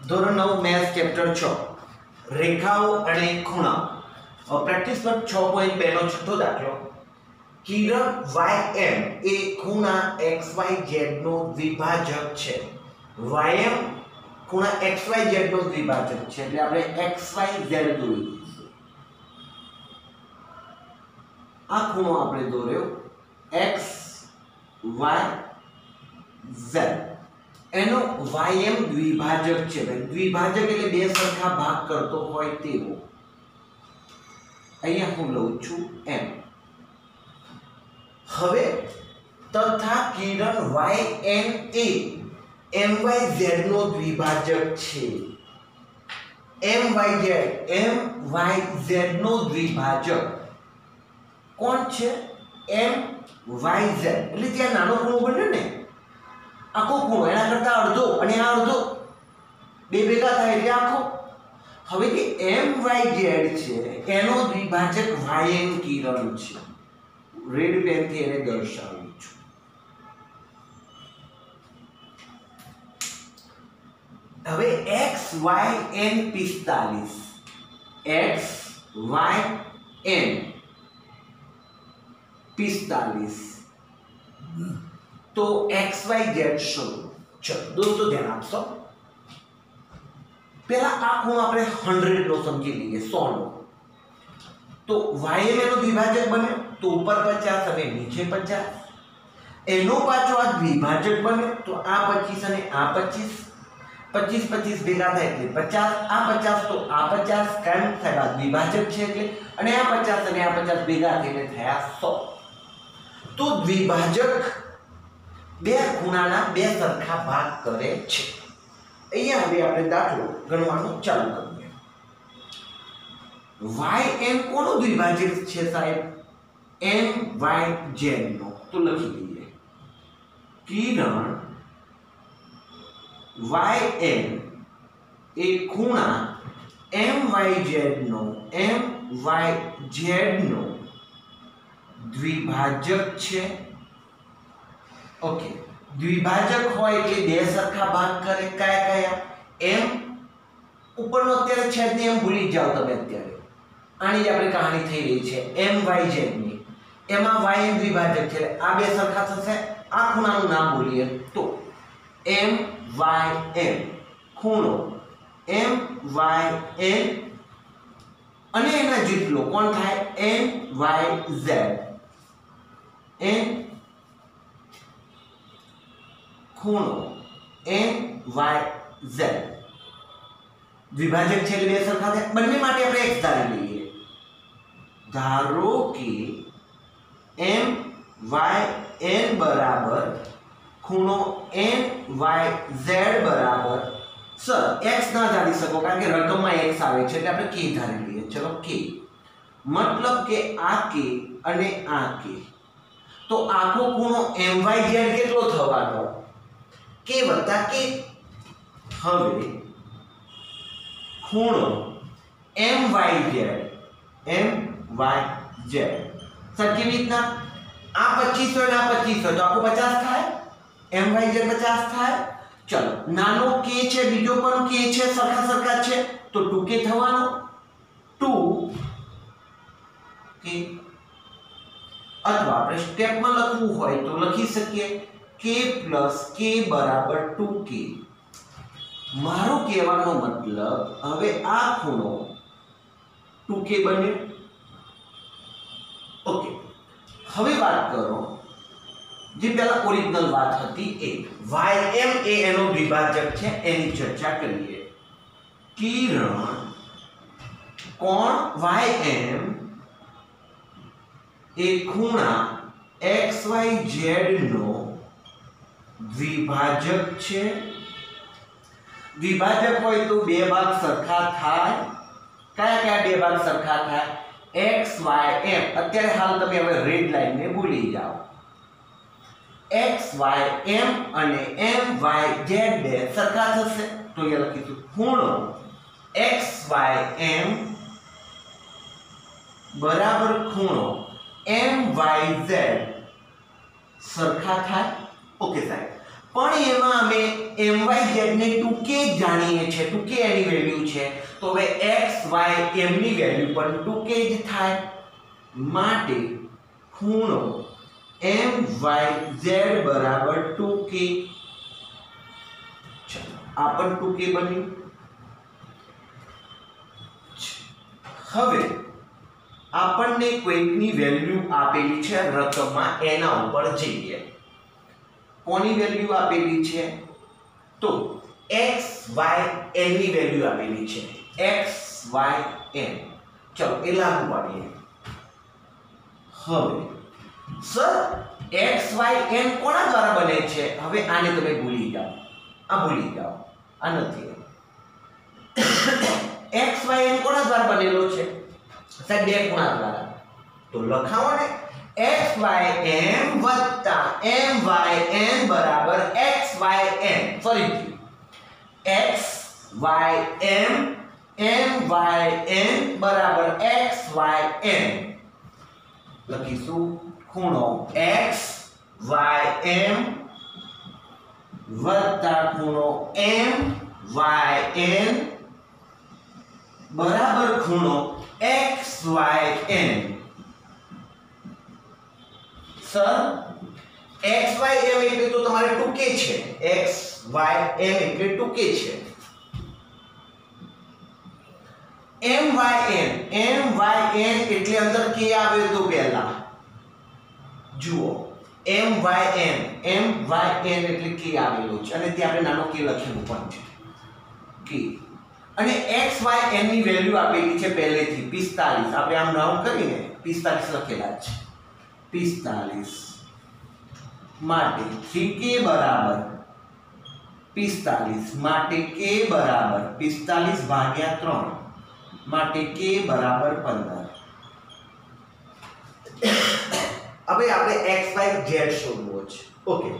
ધોરણ 9 maths chapter 6 રેખાઓ અને ખૂણાઓ પ્રેક્ટિસ પર 6.2 નો છઠ્ઠો દાખલો કિરણ ym એ ખૂણા xyz નો દ્વિભાજક છે. ym ખૂણા xyz નો દ્વિભાજક છે એટલે આપણે xyz દોરી દઈશું. આ ખૂણો આપણે દોર્યો x y z એનો ym દ્વિભાજક છે. ભાઈ દ્વિભાજક એટલે બે સરખા ભાગ કરતો હોય તેવો. અહીંયા હું લઉં છું m. હવે તથા કિરણ yn એ myz નો દ્વિભાજક છે. myz નો દ્વિભાજક કોણ છે? myz એટલે ત્યાં નાનો ખૂણો બને ને, આખો ખૂણો એના કરતા અડધો અને આ અડધો બે ભેગા થાય એટલે આખો. હવે કે myz છે એનો દ્વિભાજક ym કિરણ છે. રેડ પેન થી એને દર્શાવું છું. હવે xyn 45 xyn 45 તો xyz શું? ચલો દોસ્તો ધ્યાન આપશો. પહેલા આ ખૂણો આપણે 100 નો સમજી લઈએ, 100 નો. તો ym એનો દ્વિભાજક બને તો ઉપર 50 અને નીચે 50. એનો પાછો આ દ્વિભાજક બને તો આ 25 અને આ 25 25 ભેગા થાય એટલે 50. આ 50 તો આ 50 કેમ થાય? દ્વિભાજક છે એટલે. અને આ 50 અને આ 50 ભેગા થઈને થયા 100. તો દ્વિભાજક બે ખૂણાના બે સરખા ભાગ કરે છે. અહીંયા હવે આપણે દાખલો ગણવાનું ચાલુ કરીએ. ym કોનો દ્વિભાજક છે સાહેબ? myz નો. તો લખી દઈએ કિરણ ym એ ખૂણા myz નો દ્વિભાજક છે. ઓકે, દ્વિભાજક હોય એટલે બે સરખા ભાગ કરે. કયા કયા? m ઉપરનો અત્યારે છેદ ને એમ ભૂલી જાઓ તમે. અત્યારે આની જ આપણે કહાની થઈ રહી છે myz ની. એમાં ym દ્વિભાજક છે આ બે સરખા થશે. આ ખૂણાનું નામ બોલીએ તો mym ખૂણો myn અને એના જેટલો કોણ થાય? myz. ખૂણો myz દ્વિભાજક છે એટલે બે સરખા થાય. બંને માટે આપણે x ધારી લઈએ. ધારો કે myn બરાબર ખૂણો myz બરાબર સર x ના ધારી શકો કારણ કે રકમમાં x આવે છે એટલે આપણે k ધારી લઈએ. ચલો k મતલબ કે આ k અને આ k. તો આખો ખૂણો myz કેટલો થવાનો? k વત્તા k. હવે ખૂણો myz સર કેવી રીતના? આ 25 હોય ને આ 25 હોય તો આખો 50 થાય. myz 50 થાય. ચલો નાનો k છે, બીજો પણ k છે, સરખા સરખા છે તો 2k થવાનો. 2k અથવા આપણે સ્ટેપમાં લખવું હોય તો લખી શકીએ k + k બરાબર 2k. મારો કહેવાનો મતલબ હવે આ ખૂણો 2k બન્યો. ઓકે, હવે વાત કરો જે પેલા ઓરિજિનલ વાત હતી એ ym એ એનો દ્વિભાજક છે એની ચર્ચા કરીએ. કિરણ કોણ ym એ ખૂણા xyz નો દ્વિભાજક છે. દ્વિભાજક હોય તો બે ભાગ સરખા થાય. કયા કયા બે ભાગ સરખા થાય? xym. અત્યારે હાલ તમે હવે રેડ લાઈન ને ભૂલી જાઓ. xym અને myz બે સરખા થશે તો એ લખીશું ખૂણો xym બરાબર ખૂણો myz સરખા થાય. ઓકે સાહેબ, પણ એમાં અમે MYZ ને ટૂંકે જ જાણીએ છીએ, ટૂંકે એની વેલ્યુ છે, તો હવે XY M ની વેલ્યુ પણ ટૂંકે જ થાય, માટે ખૂણો MYZ બરાબર 2K. ચલો આ પણ 2K બન્યું. હવે આપણને કોઈકની વેલ્યુ આપેલી છે રકમમાં, એના ઉપર જઈએ. કોની વેલ્યુ આપેલી છે? તો XYN ની વેલ્યુ આપેલી છે, XYN. ચલો એ લાગુ પાડીએ. હવે સર XYN કોના દ્વારા બને છે? હવે આને તમે ભૂલી જાઓ, આ ભૂલી જાઓ, આ નથી. XYN કોના દ્વારા બનેલો છે? સાહેબ બે ખૂણા દ્વારા. તો લખાવો ને XYM વત્તા MYN બરાબર XYN. ફરીથી XYM MYN બરાબર XYN. લખીશું ખૂણો XYM વત્તા ખૂણો MYN બરાબર ખૂણો XYN. સર XYM એટલે તો તમારે ટૂંકે છે, XYM એટલે ટૂંકે છે. MYN એટલે અંદર કે આવે તો પહેલા જુઓ, MYN એટલે કે આવેલો છે, અને ત્યાં આપણે નાનો કે લખેલું પણ છે કે. અને XYN ની વેલ્યુ આપેલી છે પહેલેથી 45. આપણે આમ રાઉન્ડ કરીને 45 લખેલા છે. 45 માટે 3K બરાબર 45 માટે K બરાબર 45 ભાગ્યા 3 માટે K બરાબર 15. હવે આપણે XYZ શોધવો છે. ઓકે,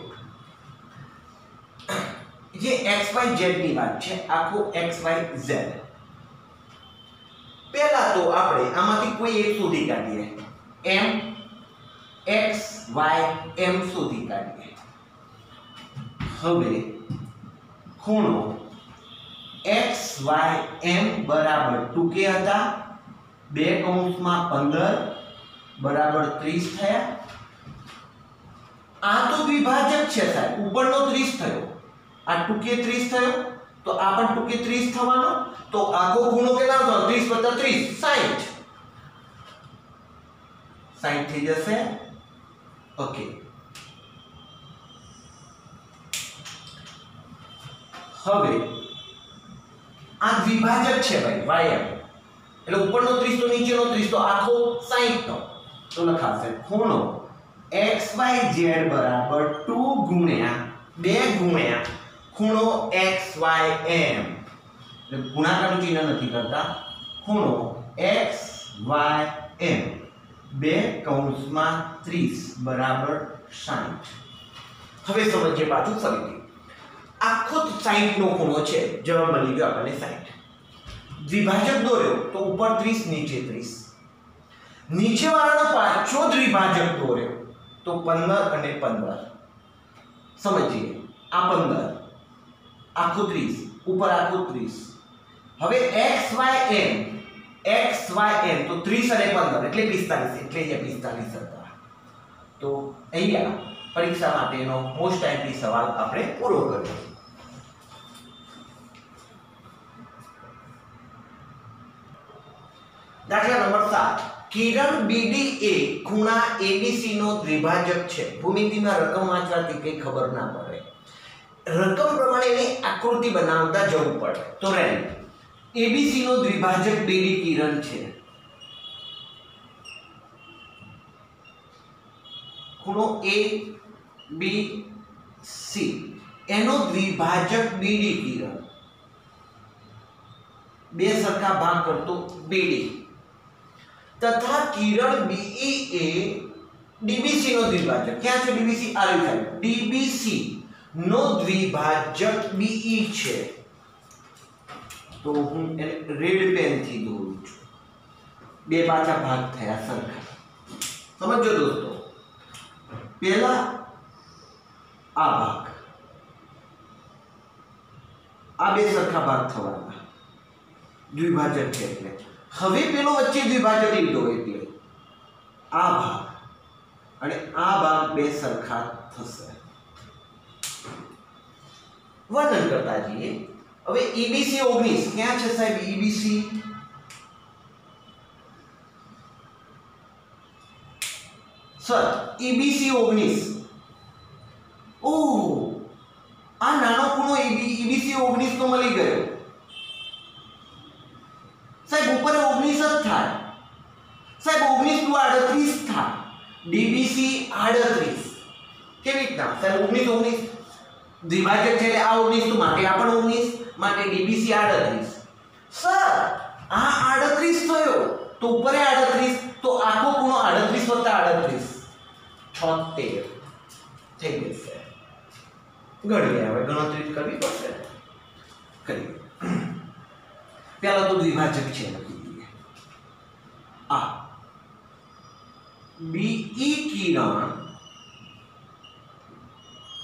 જે XYZ ની વાત છે, આખો XYZ. પહેલા તો આપણે આમાંથી કોઈ એક શોધી કાઢીએ. XYM શોધી કાઢીએ. હવે ખૂણો XYM બરાબર 2K હતા, 2 કૌંસમાં 15 બરાબર 30 થયા. આ તો દ્વિભાજક છે સાહેબ, ઉપરનો 30 થયો, આ 2K 30 થયો, તો આ પણ 2K 30 થવાનો. તો આખો ખૂણો કેટલા થયો? 30 + 30 60 થઈ જશે. ઓકે, હવે આ દ્વિભાજક છે ભાઈ YM, એટલે ઉપરનો 30 તો નીચેનો 30, તો આખો 60 નો. તો લખાશે ખૂણો XYZ બરાબર 2 ગુણ્યા ખૂણો XYM. એટલે ગુણાકારનું ચિહ્ન નથી કરતા. ખૂણો XYM 2 કૌંસમાં 30 બરાબર 60. હવે સમજીએ પાછું ફરીથી. આખો 60 નો ખૂણો છે, જવાબ મળી ગયો આપણને 60. દ્વિભાજક દોર્યો તો ઉપર 30 નીચે 30. નીચેવાળાનો પાછો દ્વિભાજક દોર્યો તો 15 અને 15. સમજીએ, આ 15 આખું 30 ઉપર આખું 30. હવે XYN તો 30 અને 15 એટલે 45, એટલે અહીંયા 45 હતા. તો અહીંયા પરીક્ષા માટેનો મોસ્ટ ટાઈમલી સવાલ આપણે પૂરો કર્યો. દાખલા નંબર 7. કિરણ BD એ ખૂણા ABC નો દ્વિભાજક છે. ભૂમિતિમાં રકમ વાંચવાથી કઈ ખબર ના પડે, રકમ પ્રમાણેની આકૃતિ બનાવતા જવું પડે. તો રેન્ડ ABC નો દ્વિભાજક BD કિરણ છે. ખૂણો ABC એનો દ્વિભાજક BD કિરણ, બે સરખા ભાગ કરતો BD, તથા કિરણ BE એ DBC નો દ્વિભાજક. ક્યાં છે DBC? આવી થાય. DBC નો દ્વિભાજક BE છે. તો હું એને રેડ પેન થી દોરું છું. બે પાછા ભાગ થયા સરખા. સમજો દોસ્તો, પહેલા આ ભાગ आ बे सरखा भाग थवाना द्विभाजक छे એટલે હવે પેલો વચ્ચે દ્વિભાજક લીધો એટલે આ ભાગ અને આ ભાગ બે સરખા થશે વર્ણન કરતા જઈએ હવે EBC 19 ક્યાં છે સાહેબ EBC સર EBC 19 ઓ આ નાનો ખૂણો EBC 19 તો મળી ગયો સાહેબ ઉપર 19 જ થાય સાહેબ 19 નું 38 થાય DBC 38 કેવી રીતના સાહેબ 19 19 દ્વિભાજક છે એટલે આ 19 તો માટે આ પણ 19 માટે DBC 38 સર આ 38 થયો તો ઉપર 38 તો આખો ખૂણો 38 + 38 76 થઈ જશે ગણીએ હવે ગણતરી કરવી પડશે કરીએ પહેલા તો દ્વિભાજક છે લખી દઈએ આ BE કિરણ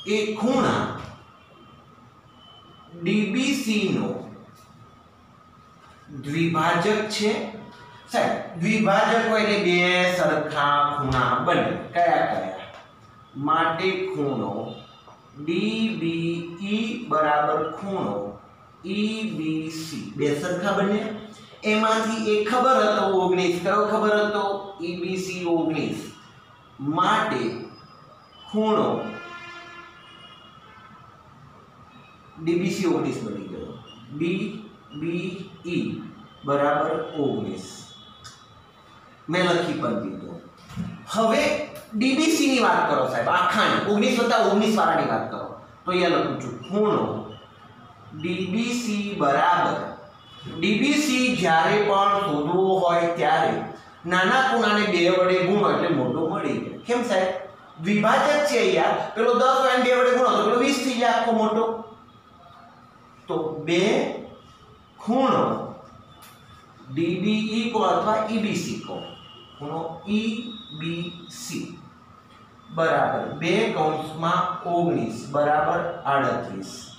એ ખૂણા DBC નો દ્વિભાજક છે સાહેબ દ્વિભાજક હોય એટલે બે સરખા ખૂણા બને કયા કયા માટે ખૂણો DBE બરાબર ખૂણો EBC બે સરખા બને એમાંથી એક ખબર હતો 19 કયો ખબર હતો EBC 19 માટે ખૂણો DBC 19 બની ગયો DBE બરાબર 19 મેં લખી પણ દીધો હવે DBC ની વાત કરો સાહેબ આખાની 19 + 19 વાળાની વાત કરો તો અહીંયા લખું છું ખૂણો DBC બરાબર DBC જ્યારે પણ શોધવો હોય ત્યારે નાના ખૂણાને 2 વડે ગુણો એટલે મોટો મળી જાય કેમ સાહેબ દ્વિભાજક છે અહીંયા પેલો 10 હોય 2 વડે ગુણો તો પેલો 20 થઈ જાય આખો મોટો તો બે ખૂણો DBE કો અથવા EBC કો ખૂણો EBC બરાબર 2 કૌંસમાં 19 બરાબર 38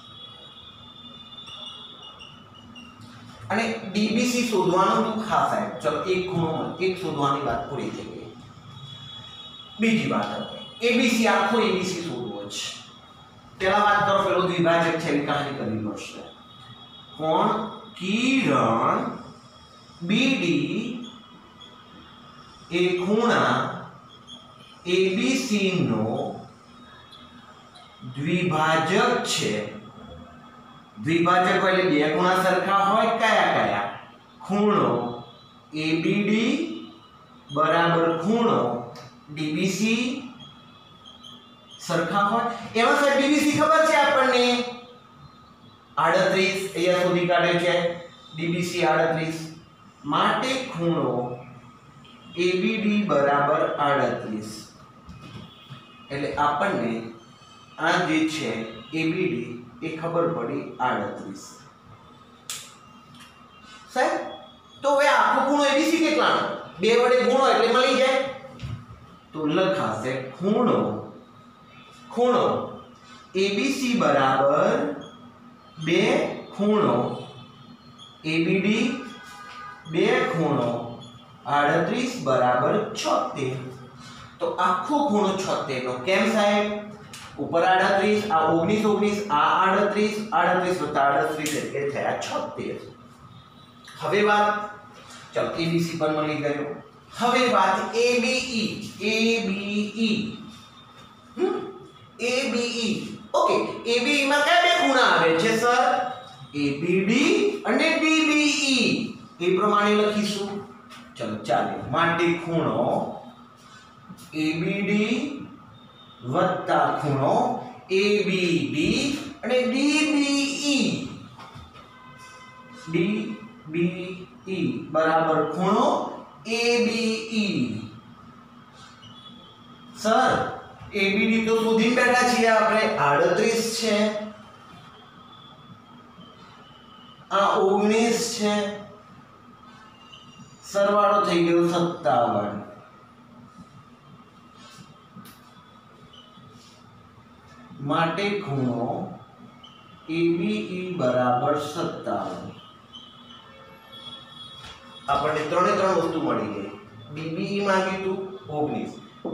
અને DBC શોધવાનું તો ખાસ સાહેબ ચલો એક ખૂણો એક શોધવાની વાત પૂરી થઈ ગઈ બીજી વાત આપણે ABC આખો ABC શોધવો છે પહેલા વાત કરો પેલો દ્વિભાજક છે એની કહાની કરી લો છે કોણ કિરણ BD એ ખૂણા ABC નો દ્વિભાજક છે દ્વિભાજક એટલે બે ખૂણા સરખા હોય કયા કયા ખૂણો ABD બરાબર ખૂણો DBC સરખા હોય એમાં સાહેબ DBC ખબર છે આપણને 38 અહીંયા સુધી કાઢે છે DBC 38 માટે ખૂણો ABD બરાબર 38 એટલે આપણને આ જે છે ABD એ ખબર પડી 38 સાહેબ તો હવે આખો ખૂણો ABC કેટલાનો 2 વડે ગુણો એટલે મળી જાય તો લખાશે ખૂણો ABC બરાબર 2 ખૂણો ABD 2 ખૂણો 38 બરાબર 76 તો આખો ખૂણો 76 નો કેમ સાહેબ ઉપર 38 આ 19 19 આ 38 38 + 38 એટલે થયા 76 હવે વાત ચલો ABC પર મળી ગયો હવે વાત ABE ઓકે ABE માં કયા બે ખૂણા આવે છે સર ABD અને DBE એ પ્રમાણે લખીશું ચલો ચાલો માટે ખૂણો ABD વત્તા ખૂણો ABD અને DBE બરાબર ખૂણો ABE સર ABD તો શોધીને બેઠા છીએ આપણે 38 છે આ 19 છે સરવાળો થઈ ગયો 57 માટે ખૂણો ABE बराबर 57 આપણને ત્રણે ત્રણ વસ્તુ મળી ગઈ BBE માંગ્યું હતું 19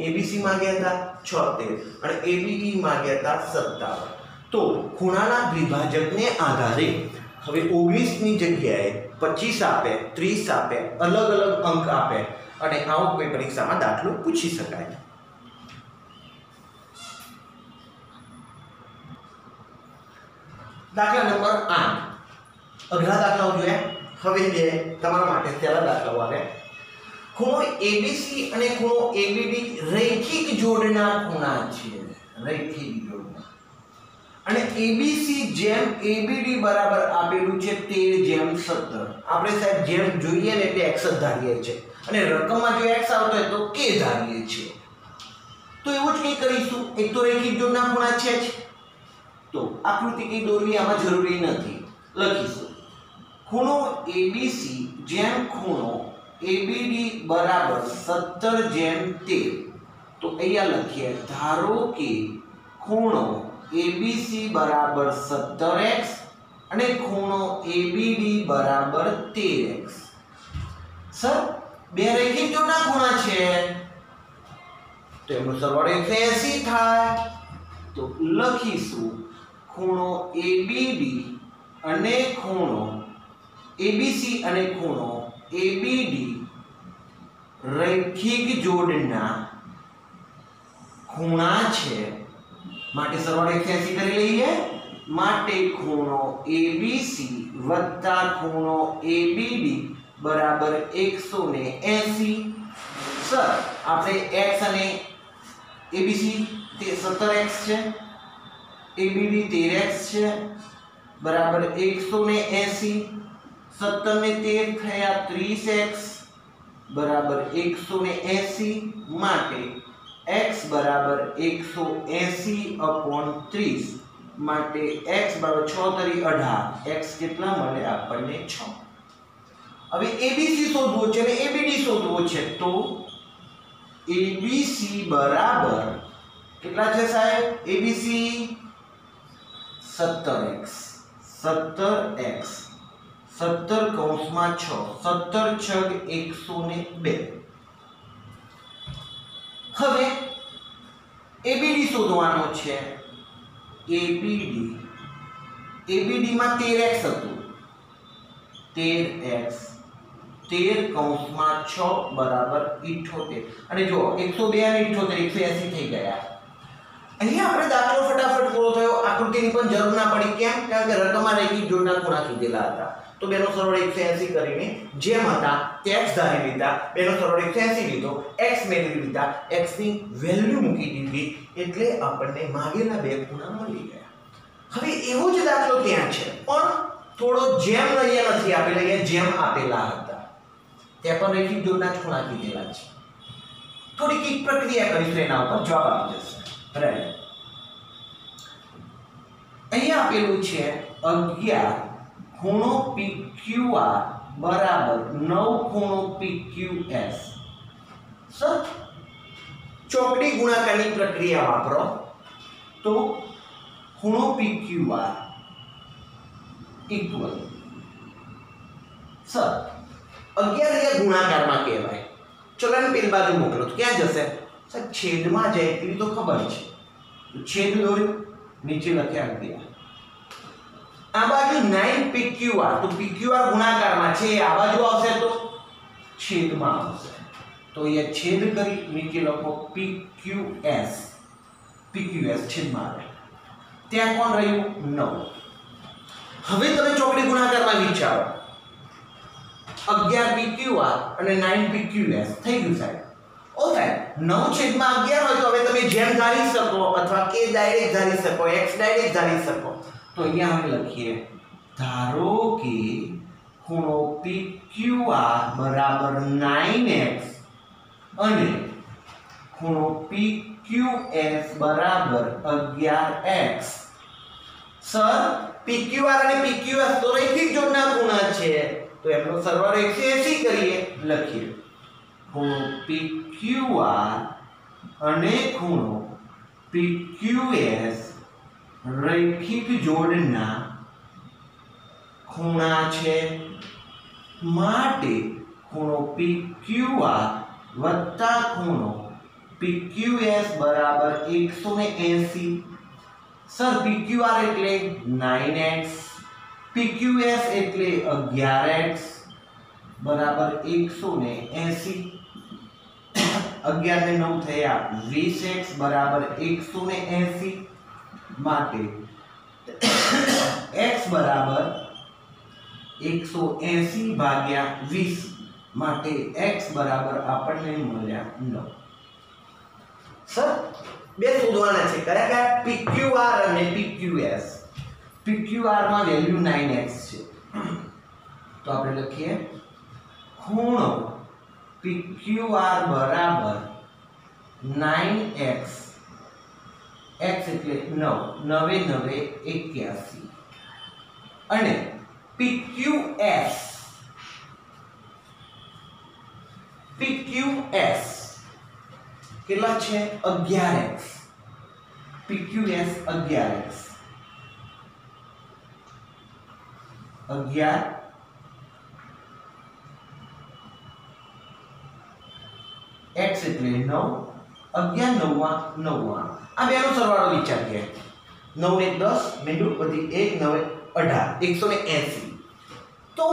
ABC માંગ્યા હતા 76 અને ABE માંગ્યા હતા 57 તો ખૂણાના દ્વિભાજકને આધારે હવે 19 ની જગ્યાએ 25 આપે 30 આપે અલગ અલગ અંક આપે અને આવો કોઈ પરીક્ષામાં દાખલો પૂછી શકાય દાખલા નંબર 8 અઘરા દાખલાઓ જોયા હવે જે તમારા માટે સહેલા દાખલાઓ આવે ખૂણો ABC અને ખૂણો ABD રૈખિક જોડના ખૂણા છે રૈખિક જોડના અને ABC જેમ ABD બરાબર આપેલું છે 13:17 આપણે સાહેબ જેમ જોઈએ ને એટલે x જ ધારીએ છે અને રકમમાં જો x આવતો હોય તો k ધારીએ છે તો એવું જ કંઈ કરીશું એક તો રૈખિક જોડના ખૂણા છે જ તો આકૃતિ કઈ દોરવી આમાં જરૂરી નથી લખીશું ખૂણો ABC જેમ ખૂણો ABD બરાબર 17:13 તો અહીંયા લખીએ ધારો કે ખૂણો ABC બરાબર 17x અને ખૂણો ABD બરાબર 13x સર બે રૈખિક જોડના ખૂણા છે તો એનો સરવાળો 180 થાય તો લખીશું ખૂણો ABD અને ખૂણો ABC અને ખૂણો ABD રૈખિક જોડના ખૂણા છે માટે સરવાળો 180 કરી લઈએ માટે ખૂણો ABC વત્તા ખૂણો ABD બરાબર 180 સર આપણે x અને ABC તે 17x છે ABD 13x છે બરાબર 180 17 ને 13 થયા 30x બરાબર 180 માટે x બરાબર 180/30 માટે x બરાબર 6 તરી 18 x કેટલા મળે આપણને 6 હવે ABC શોધવો છે અને ABD શોધવો છે તો ABC બરાબર કેટલા છે સાહેબ ABC 17x 17x 17 કૌંસમાં 6 17 છગ 102 હવે ABD શોધવાનો છે ABD માં 13x હતું 13x 13 કૌંસમાં 6 બરાબર 78 અને જો 102 અને 78 180 થઈ ગયા અહીંયા આપણે દાખલો ફટાફટ પૂરો થયો આકૃતિની પણ જરૂર ના પડી કેમ કારણ કે રકમમાં રૈખિક જોડના ખૂણા કીધેલા હતા તો બેનો સરવાળો 180 કરીને જેમ હતા તે x ધારી લીધા બેનો સરવાળો 180 લીધો x મેળવી લીધા x ની વેલ્યુ મૂકી દીધી એટલે આપણને માગેલા બે ખૂણા મળી ગયા હવે એવો જ દાખલો ત્યાં છે પણ થોડો જેમ અહીંયા નથી આપેલા અહીંયા જેમ આપેલા હતા ત્યાં પણ રૈખિક જોડના ખૂણા કીધેલા છે થોડી કઈક પ્રક્રિયા કરીશું એના ઉપર જવાબ આવી જશે રાઈટ અહીંયા આપેલું છે 11 ખૂણો PQR બરાબર 9 ખૂણો PQS સર ચોકડી ગુણાકારની પ્રક્રિયા વાપરો તો ખૂણો PQR ઇક્વલ સર 11 એ ગુણાકારમાં કહેવાય ચલો ને પેલી બાજુ મોકલો તો ક્યાં જશે સર છેદમાં જાય એટલી તો ખબર છે છેદ દોર્યું નીચે લખ્યા 11 આ બાજુ 9 PQR તો PQR ગુણાકારમાં છે આ બાજુ આવશે તો છેદમાં આવશે તો અહીંયા છેદ કરી નીચે લખો PQS છેદમાં આવે ત્યાં કોણ રહ્યું 9 હવે તમે ચોકડી ગુણાકારમાં વિચારો 11 PQR અને 9 PQS થઈ ગયું સાહેબ ઓ સાહેબ 9/11 હોય તો હવે તમે જેમ ધારી શકો અથવા k ડાયરેક્ટ ધારી શકો x ડાયરેક્ટ ધારી શકો તો અહીંયા અમે લખીએ ધારો કે ખૂણો PQR બરાબર 9x અને ખૂણો PQS બરાબર 11x સર PQR અને PQS તો રૈખિક જોડના ખૂણા છે તો એનો સરવાળો 180 કરીએ લખીએ ખૂણો PQR અને ખૂણો PQS રૈખિક જોડના ખૂણા છે માટે ખૂણો PQR વત્તા ખૂણો PQS બરાબર 180. સર PQR એટલે 9x, PQS એટલે 11x બરાબર 180. 11 ને 9 થયા 20x બરાબર 180 માટે x બરાબર 180 ભાગ્યા 20 માટે x બરાબર આપણને મળ્યા 9. સર બે શોધવાના છે કયા કયા? PQR અને PQS. PQR માં વેલ્યુ 9x છે તો આપણે લખીએ ખૂણો PQR બરાબર 9x, x એટલે 9, 9 9 81 અને PQS કેટલા છે? 11x. PQS 11x 11 x એટલે 9, 11 9 આ બેનો સરવાળો વિચારીએ. 9 ને 10 મીંડું બધી 1 9 18 180. તો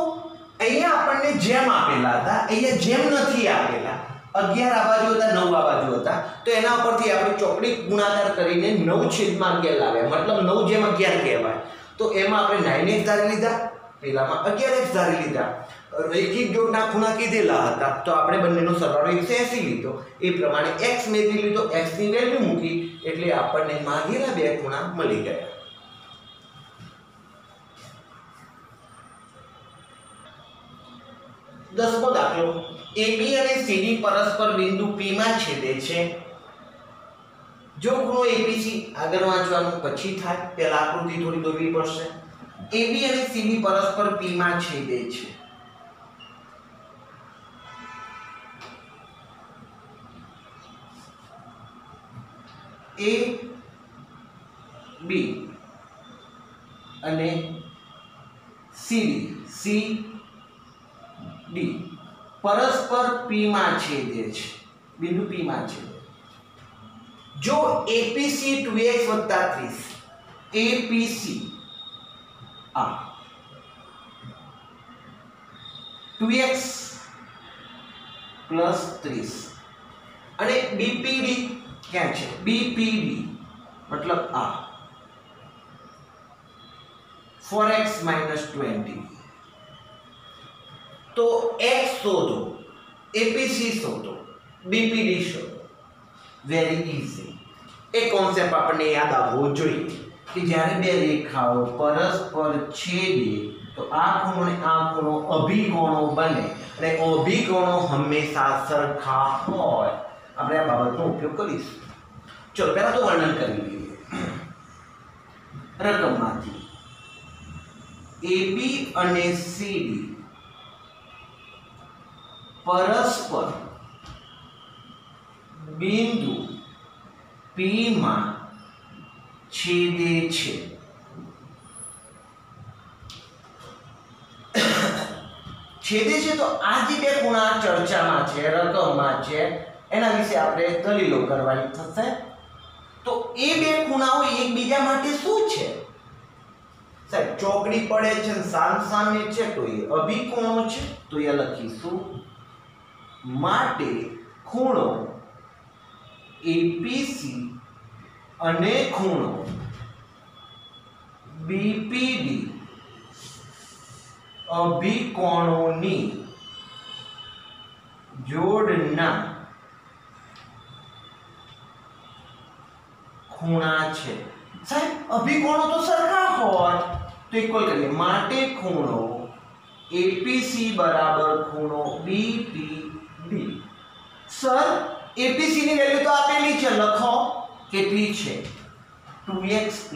અહીંયા આપણને જેમ આપેલા હતા અહીંયા જેમ નથી આપેલા. 11 આ બાજુ હતા 9 આ બાજુ હતા તો એના ઉપરથી આપણે ચોકડી ગુણાકાર કરીને 9 છેદમાં 11 લાવ્યા મતલબ 9 જેમ 11 કહેવાય. તો એમાં આપણે 9x ધારી લીધા, પેલામાં 11x ધારી લીધા. રેખિક જોડના ખૂણા કીધેલા હતા તો આપણે બંનેનો સરવાળો 180 લીધો. એ પ્રમાણે x મેળવી લીધો, x ની વેલ્યુ મૂકી એટલે આપણને માંગેલા બે ખૂણા મળી ગયા. દસમો દાખલો AB અને CD પરસ્પર બિંદુ P માં છેદે છે. જો ખૂણો APC આગળ વાંચવાનું પછી થાય, પહેલા આકૃતિ થોડી દોરવી પડશે. AB અને CD પરસ્પર P માં છેદે છે. A B અને CD પરસ્પર P માં છેદે છે, બિંદુ P માં છેદે. જો APC 2x 30 APC આ 2x + 30 અને BPD ક્યાં છે? BPD મતલબ આ 4x - 20. તો x શોધો, APC શોધો, BPD શોધો. Very easy. એક કોન્સેપ્ટ આપણને યાદ આવવો જોઈએ કે જ્યારે બે રેખાઓ પરસ્પર છેદે તો આ ખૂણો અને આ ખૂણો અભિકોણો બને અને અભિકોણો હંમેશા સરખા હોય. આપણે આ બાબતનો ઉપયોગ કરીશું. ચલો પહેલા તો વર્ણન કરી લઈએ રકમમાંથી. AB અને CD પરસ્પર બિંદુ P માં છેદે છે. છેદે છે તો આ જે બે ખૂણા ચર્ચામાં છે, રકમમાં છે, એના વિશે આપણે દલીલો કરવાની થશે. તો એ બે ખૂણાઓ એકબીજા માટે શું છે? સાહેબ ચોકડી પડે છે ને સામે છે તો એ અભિકોણો છે તો એ લખીશું. માટે ખૂણો APC અને ખૂણો BPD અભિકોણોની જોડના ખૂણા છે. સાહેબ અભિકોણો તો સરખા હોય તો ઇક્વલ કરીએ. માટે ખૂણો APC બરાબર ખૂણો BPD. સર APC ની વેલ્યુ તો આપેલી છે, લખો કેટલી છે? 2x +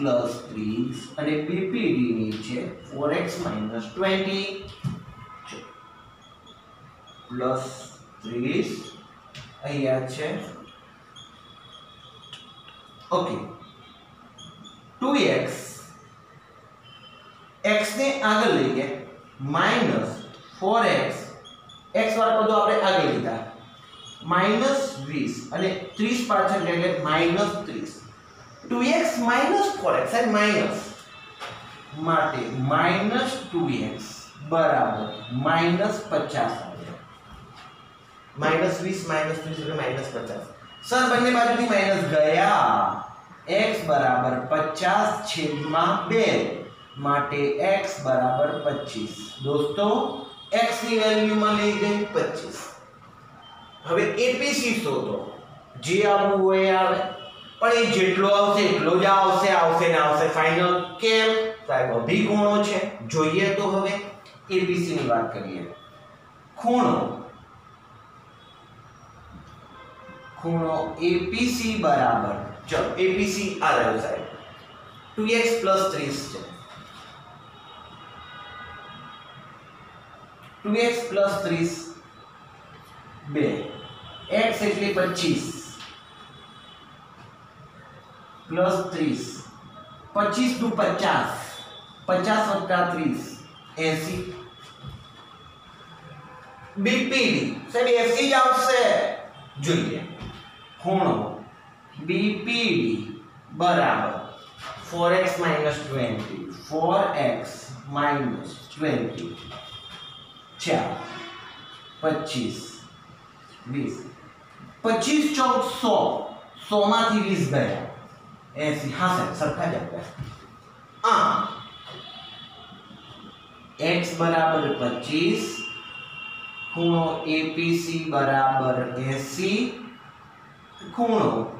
30 અને BPD ની છે 4x - 20 પ્લસ 30 અહીંયા છે. ઓકે 2x x ને આગળ લઈ ગયા -4x x વાળા પદો આપણે આગળ લીધા -20 અને 30 પાછળ એટલે -30 2x -4x અને માઈનસ માટે -2x બરાબર -50 આવે -20 -30 એટલે -50 સર બંને બાજુથી માઈનસ ગયા x બરાબર 50/2 માટે x બરાબર 25 દોસ્તો x ની વેલ્યુમાં લઈ ગઈ 25 હવે એપીસી શોધો જે આવવું હોય આવે પણ એ જેટલો આવશે એટલો જ આવશે ને આવશે ફાઇનલ કેમ સાહેબ અભિકોણો છે જોઈએ તો હવે એબીસી ની વાત કરીએ ખૂણો એપીસી બરાબર ચલો એપીસી આ રહ્યો સાહેબ 2x + 30 છે 2x + 30 2 x એટલે 25 પ્લસ 30 25 * 50 50 + 30 80 બીપીડી સાહેબ 80 જ આવશે જોઈએ ખૂણો બીપીડી બરાબર 4x - 20 4x - 20 4 25 20 25 ચોક 100 માંથી 20 ગયા 80 હા સાહેબ સરખા જ આવ્યા x બરાબર 25 ખૂણો એપીસી બરાબર 80 ખૂણો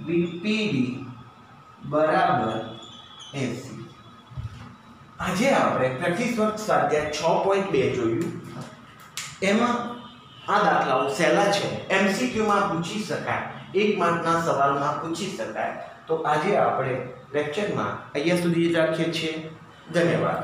બીપીડી બરાબર 80 આજે આપણે પ્રેક્ટિસ વર્ક સ્વાધ્યાય 6.2 જોયું એમાં આ દાખલાઓ સહેલા છે MCQ માં પૂછી શકાય 1 માર્કના સવાલમાં પૂછી શકાય તો આજે આપણે લેક્ચરમાં અહીંયા સુધી જ રાખીએ છીએ ધન્યવાદ